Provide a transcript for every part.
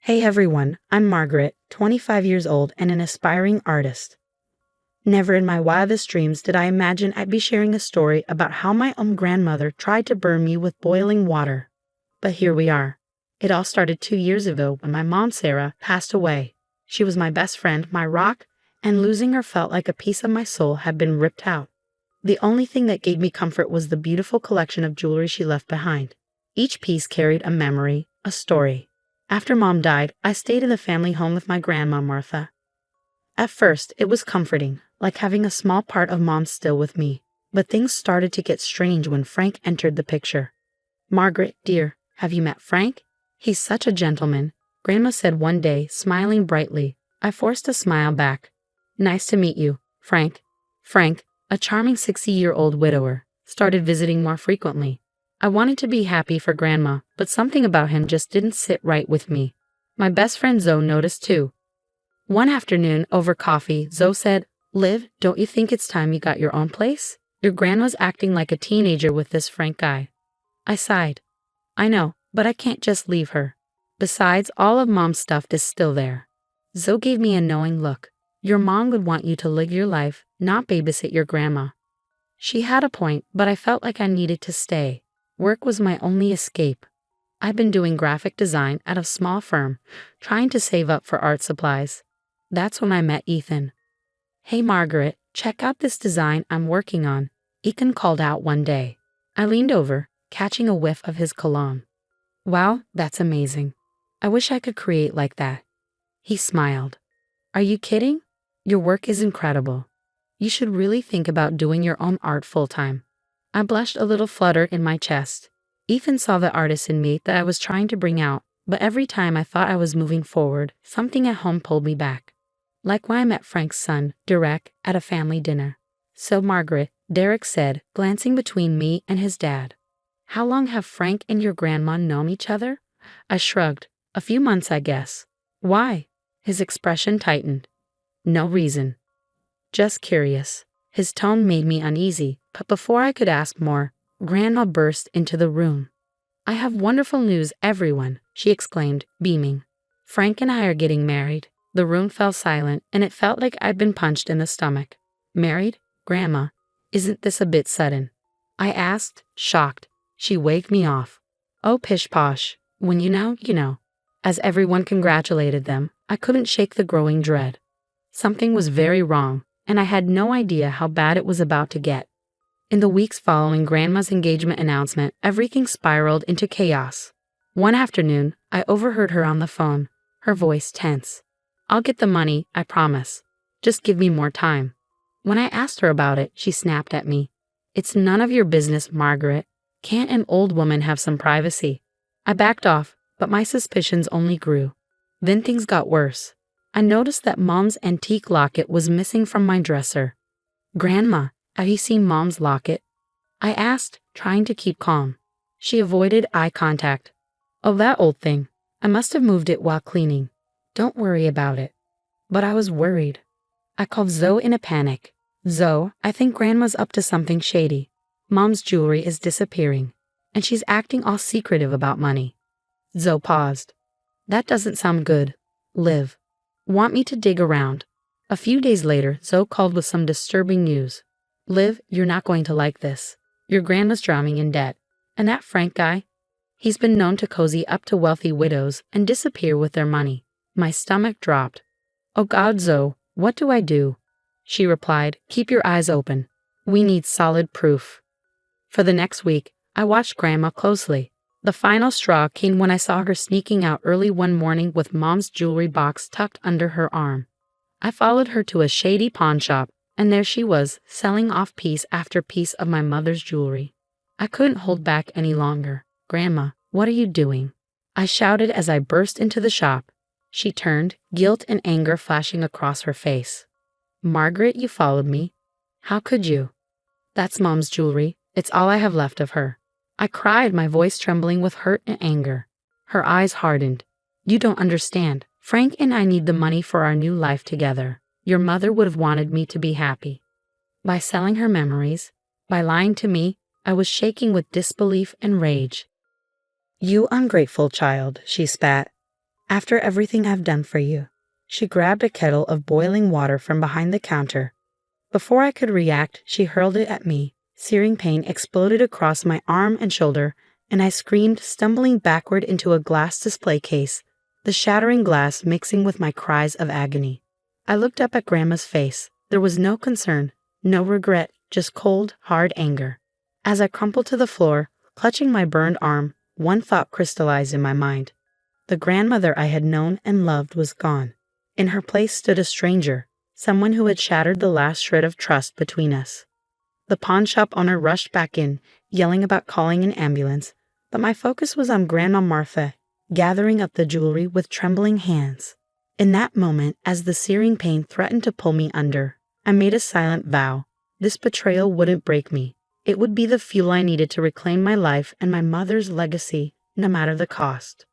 Hey everyone, I'm Margaret, 25 years old and an aspiring artist. Never in my wildest dreams did I imagine I'd be sharing a story about how my own grandmother tried to burn me with boiling water. But here we are. It all started 2 years ago when my mom, Sarah, passed away. She was my best friend, my rock, and losing her felt like a piece of my soul had been ripped out. The only thing that gave me comfort was the beautiful collection of jewelry she left behind. Each piece carried a memory, a story. After Mom died, I stayed in the family home with my grandma, Martha. At first, it was comforting, like having a small part of Mom still with me. But things started to get strange when Frank entered the picture. "Margaret, dear, have you met Frank? He's such a gentleman," Grandma said one day, smiling brightly. I forced a smile back. "Nice to meet you, Frank." Frank, a charming 60-year-old widower, started visiting more frequently. I wanted to be happy for Grandma, but something about him just didn't sit right with me. My best friend Zoe noticed too. One afternoon, over coffee, Zoe said, "Liv, don't you think it's time you got your own place? Your grandma's acting like a teenager with this Frank guy." I sighed. "I know, but I can't just leave her. Besides, all of Mom's stuff is still there." Zoe gave me a knowing look. "Your mom would want you to live your life, not babysit your grandma." She had a point, but I felt like I needed to stay. Work was my only escape. I've been doing graphic design at a small firm, trying to save up for art supplies. That's when I met Ethan. "Hey Margaret, check out this design I'm working on," Ethan called out one day. I leaned over, catching a whiff of his cologne. "Wow, that's amazing. I wish I could create like that." He smiled. "Are you kidding? Your work is incredible. You should really think about doing your own art full-time." I blushed, a little flutter in my chest. Ethan saw the artist in me that I was trying to bring out, but every time I thought I was moving forward, something at home pulled me back. Like when I met Frank's son, Derek, at a family dinner. "So Margaret," Derek said, glancing between me and his dad. "How long have Frank and your grandma known each other?" I shrugged. "A few months, I guess." "Why?" His expression tightened. "No reason. Just curious." His tone made me uneasy, but before I could ask more, Grandma burst into the room. "I have wonderful news, everyone," she exclaimed, beaming. "Frank and I are getting married." The room fell silent, and it felt like I'd been punched in the stomach. "Married? Grandma, isn't this a bit sudden?" I asked, shocked. She waved me off. "Oh, pish-posh. When you know, you know." As everyone congratulated them, I couldn't shake the growing dread. Something was very wrong, and I had no idea how bad it was about to get. In the weeks following Grandma's engagement announcement, everything spiraled into chaos. One afternoon, I overheard her on the phone, her voice tense. "I'll get the money, I promise. Just give me more time." When I asked her about it, she snapped at me. "It's none of your business, Margaret. Can't an old woman have some privacy?" I backed off, but my suspicions only grew. Then things got worse. I noticed that Mom's antique locket was missing from my dresser. "Grandma, have you seen Mom's locket?" I asked, trying to keep calm. She avoided eye contact. "Oh, that old thing. I must have moved it while cleaning. Don't worry about it." But I was worried. I called Zoe in a panic. "Zoe, I think Grandma's up to something shady. Mom's jewelry is disappearing, and she's acting all secretive about money." Zoe paused. "That doesn't sound good. Liv, want me to dig around?" A few days later, Zoe called with some disturbing news. "Liv, you're not going to like this. Your grandma's drowning in debt. And that Frank guy? He's been known to cozy up to wealthy widows and disappear with their money." My stomach dropped. "Oh God, Zoe, what do I do?" She replied, "Keep your eyes open. We need solid proof." For the next week, I watched Grandma closely. The final straw came when I saw her sneaking out early one morning with Mom's jewelry box tucked under her arm. I followed her to a shady pawn shop, and there she was, selling off piece after piece of my mother's jewelry. I couldn't hold back any longer. "Grandma, what are you doing?" I shouted as I burst into the shop. She turned, guilt and anger flashing across her face. "Margaret, you followed me. How could you?" "That's Mom's jewelry. It's all I have left of her." I cried, my voice trembling with hurt and anger. Her eyes hardened. "You don't understand. Frank and I need the money for our new life together. Your mother would have wanted me to be happy." By selling her memories, by lying to me, I was shaking with disbelief and rage. "You ungrateful child," she spat. After everything I've done for you. She grabbed a kettle of boiling water from behind the counter. Before I could react, she hurled it at me. Searing pain exploded across my arm and shoulder, and I screamed, stumbling backward into a glass display case, the shattering glass mixing with my cries of agony. I looked up at Grandma's face. There was no concern, no regret, just cold, hard anger. As I crumpled to the floor, clutching my burned arm, one thought crystallized in my mind. The grandmother I had known and loved was gone. In her place stood a stranger, someone who had shattered the last shred of trust between us. The pawn shop owner rushed back in, yelling about calling an ambulance, but my focus was on Grandma Martha, gathering up the jewelry with trembling hands. In that moment, as the searing pain threatened to pull me under, I made a silent vow. This betrayal wouldn't break me. It would be the fuel I needed to reclaim my life and my mother's legacy, no matter the cost.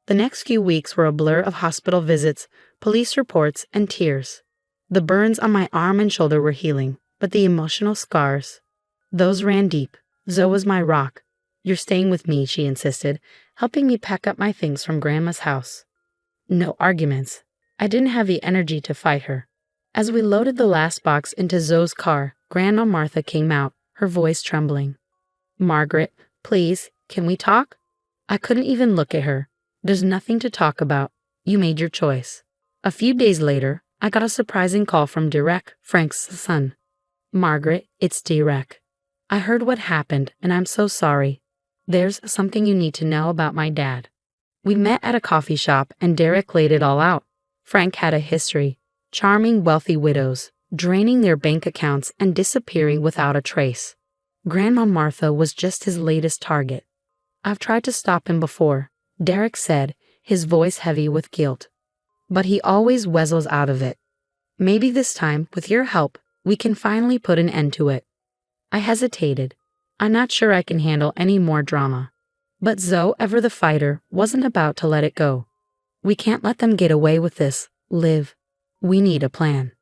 The next few weeks were a blur of hospital visits, police reports, and tears. The burns on my arm and shoulder were healing, but the emotional scars, those ran deep. Zoe was my rock. You're staying with me, she insisted, helping me pack up my things from Grandma's house. No arguments. I didn't have the energy to fight her. As we loaded the last box into Zoe's car, Grandma Martha came out, her voice trembling. Margaret, please, can we talk? I couldn't even look at her. There's nothing to talk about. You made your choice. A few days later, I got a surprising call from Derek, Frank's son. Margaret, it's Derek. I heard what happened, and I'm so sorry. There's something you need to know about my dad. We met at a coffee shop, and Derek laid it all out. Frank had a history. Charming wealthy widows, draining their bank accounts and disappearing without a trace. Grandma Martha was just his latest target. I've tried to stop him before, Derek said, his voice heavy with guilt. But he always weasels out of it. Maybe this time, with your help, we can finally put an end to it. I hesitated. I'm not sure I can handle any more drama. But Zoe, ever the fighter, wasn't about to let it go. We can't let them get away with this, Liv. We need a plan.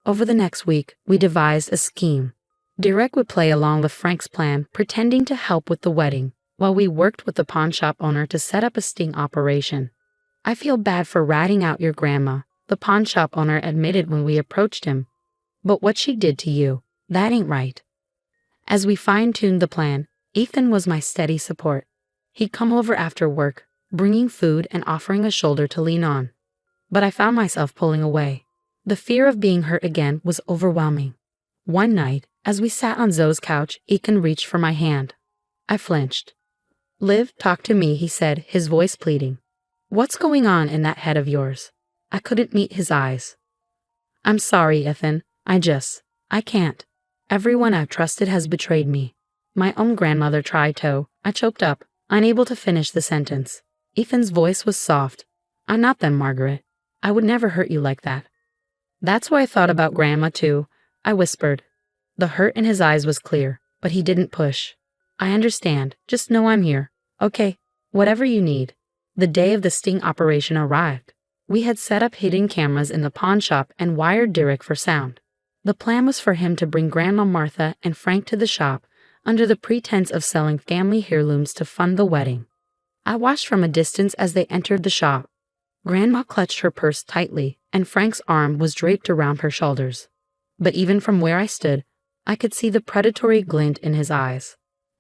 Over the next week, we devised a scheme. Derek would play along with Frank's plan, pretending to help with the wedding, while we worked with the pawn shop owner to set up a sting operation. I feel bad for ratting out your grandma, the pawn shop owner admitted when we approached him. But what she did to you, that ain't right. As we fine-tuned the plan, Ethan was my steady support. He'd come over after work, bringing food and offering a shoulder to lean on. But I found myself pulling away. The fear of being hurt again was overwhelming. One night, as we sat on Zoe's couch, Ethan reached for my hand. I flinched. Liv, talk to me, he said, his voice pleading. What's going on in that head of yours? I couldn't meet his eyes. I'm sorry, Ethan. I can't. Everyone I've trusted has betrayed me. My own grandmother tried to. I choked up, unable to finish the sentence. Ethan's voice was soft. I'm not them, Margaret. I would never hurt you like that. That's why I thought about Grandma, too, I whispered. The hurt in his eyes was clear, but he didn't push. I understand. Just know I'm here. Okay, whatever you need. The day of the sting operation arrived. We had set up hidden cameras in the pawn shop and wired Derek for sound. The plan was for him to bring Grandma Martha and Frank to the shop under the pretense of selling family heirlooms to fund the wedding. I watched from a distance as they entered the shop. Grandma clutched her purse tightly, and Frank's arm was draped around her shoulders. But even from where I stood, I could see the predatory glint in his eyes.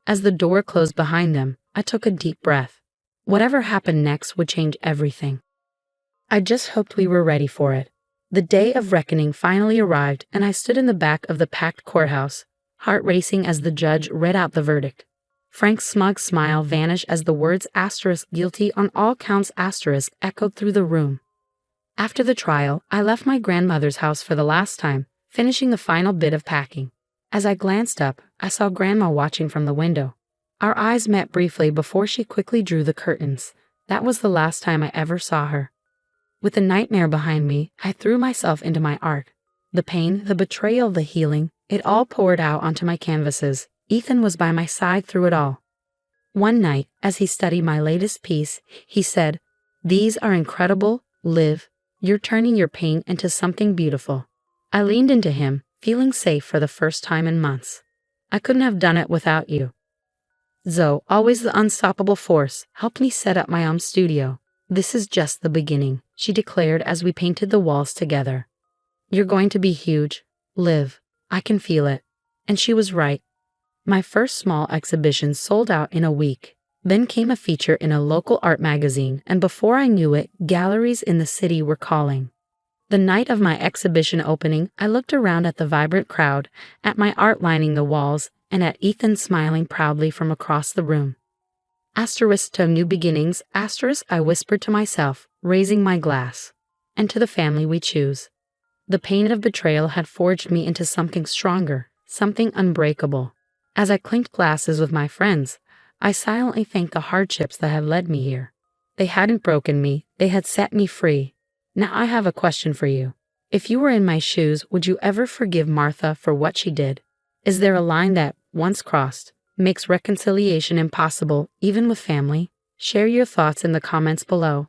As the door closed behind them, I took a deep breath. Whatever happened next would change everything. I just hoped we were ready for it. The day of reckoning finally arrived, and I stood in the back of the packed courthouse, heart racing as the judge read out the verdict. Frank's smug smile vanished as the words *guilty on all counts* echoed through the room. After the trial, I left my grandmother's house for the last time, finishing the final bit of packing. As I glanced up, I saw Grandma watching from the window. Our eyes met briefly before she quickly drew the curtains. That was the last time I ever saw her. With the nightmare behind me, I threw myself into my art. The pain, the betrayal, the healing, it all poured out onto my canvases. Ethan was by my side through it all. One night, as he studied my latest piece, he said, "These are incredible, Liv. You're turning your pain into something beautiful." I leaned into him, feeling safe for the first time in months. I couldn't have done it without you. Zoe, always the unstoppable force, helped me set up my own studio. This is just the beginning, she declared as we painted the walls together. You're going to be huge, Liv. I can feel it. And she was right. My first small exhibition sold out in a week. Then came a feature in a local art magazine, and before I knew it, galleries in the city were calling. The night of my exhibition opening, I looked around at the vibrant crowd, at my art lining the walls, and at Ethan smiling proudly from across the room. Asterisk to new beginnings, asterisk, I whispered to myself, raising my glass. And to the family we choose. The pain of betrayal had forged me into something stronger, something unbreakable. As I clinked glasses with my friends, I silently thanked the hardships that had led me here. They hadn't broken me, they had set me free. Now I have a question for you. If you were in my shoes, would you ever forgive Martha for what she did? Is there a line that, once crossed, makes reconciliation impossible, even with family? Share your thoughts in the comments below.